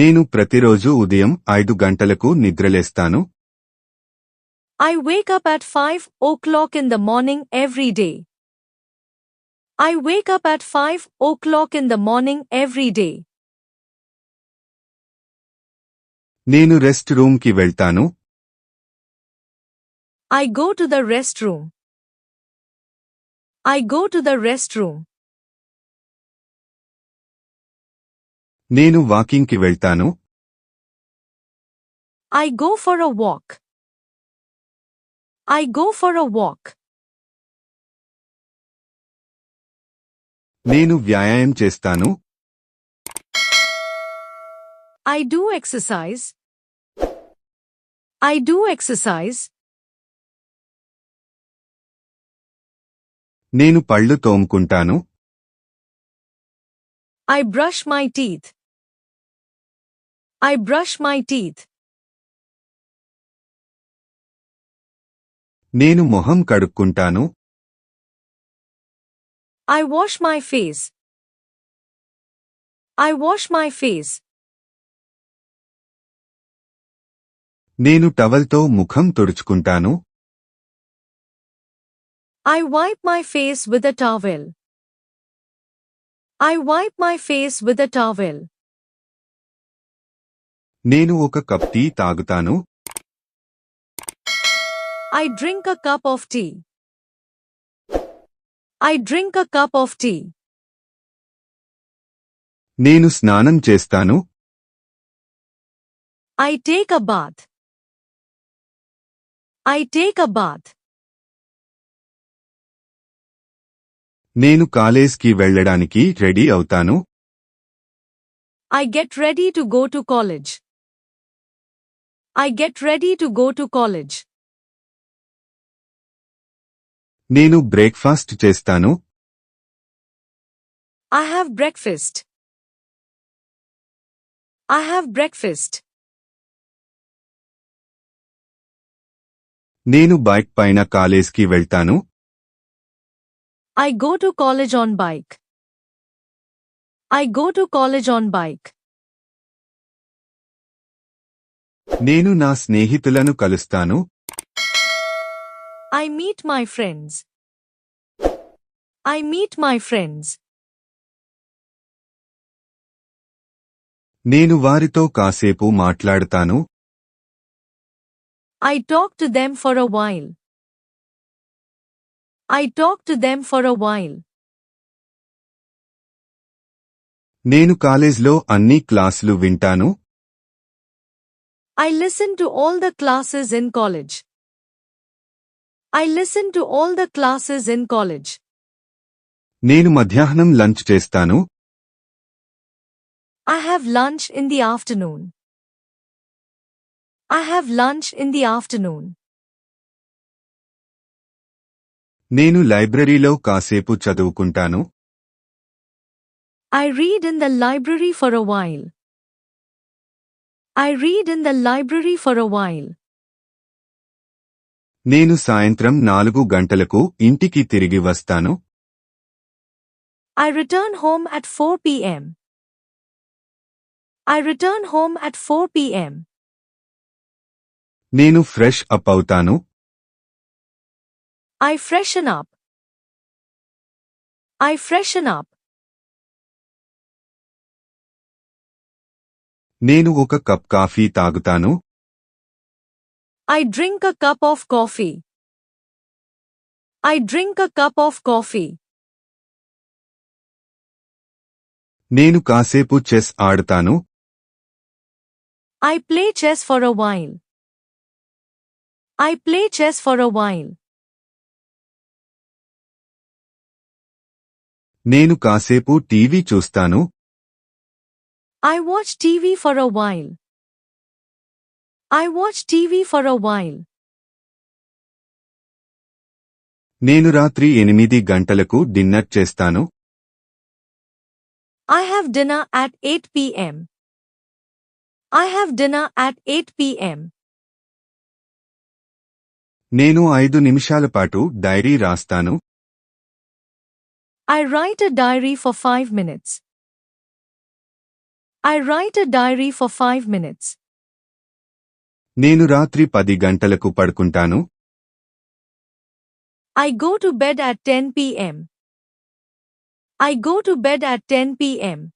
నేను ప్రతిరోజు ఉదయం 5 గంటలకు నిద్రలేస్తాను. I wake up at 5 o'clock in the morning every day. I wake up at 5 o'clock in the morning every day. నేను rest రూమ్కి వెళ్తాను. I go to the restroom. I go to the restroom. నేను వాకింగ్కి వెళ్తాను. I go for a walk. I go for a walk. నేను వ్యాయామం చేస్తాను. I do exercise. I do exercise. నేను పళ్ళు తోముకుంటాను. I brush my teeth. I brush my teeth. నేను మొహం కడుక్కుంటాను. I wash my face. I wash my face. నేను టవల్తో ముఖం తుడుచుకుంటాను. I wipe my face with a towel. I wipe my face with a towel. నేను ఒక cup tea తాగుతాను. I drink a cup of tea. I drink a cup of tea. నేను స్నానం చేస్తాను. I take a bath. I take a bath. నేను కాలేజ్కి వెళ్ళడానికి ready అవుతాను. I get ready to go to college. I get ready to go to college. నేను breakfast చేస్తాను. I have breakfast. I have breakfast. నేను బైక్ పైన కాలేజ్కి వెళ్తాను. I go to college on bike. I go to college on bike. నేను నా స్నేహితులను కలుస్తాను. I meet my friends. I meet my friends. నేను వారితో కాసేపు మాట్లాడతాను. I talk to them for a while. I talk to them for a while. నేను కాలేజ్లో అన్ని క్లాసులు వింటాను. I listen to all the classes in college. I listen to all the classes in college. నేను మధ్యాహ్నం లంచ్ చేస్తాను. I have lunch in the afternoon. I have lunch in the afternoon. నేను లైబ్రరీలో కాసేపు చదువుకుంటాను. I read in the library for a while. I read in the library for a while. నేను సాయంత్రం 4 గంటలకు ఇంటికి తిరిగి వస్తాను. I return home at 4 p.m. I return home at 4 p.m. నేను ఫ్రెష్ అప్ అవుతాను. I freshen up. I freshen up. నేను ఒక కప్ కాఫీ తాగుతాను. I drink a cup of coffee. I drink a cup of coffee. నేను కాసేపు chess ఆడతాను. I play chess for a while. I play chess for a while. నేను కాసేపు TV చూస్తాను. I watch TV for a while. I watch TV for a while. నేను రాత్రి 8 గంటలకు dinner చేస్తాను. I have dinner at 8 p.m. I have dinner at 8 p.m. నేను 5 నిమిషాల పాటు డైరీ రాస్తాను. I write a diary for 5 minutes. I write a diary for 5 minutes. నేను రాత్రి 10 గంటలకు పడుకుంటాను. I go to bed at 10 p.m. I go to bed at 10 p.m.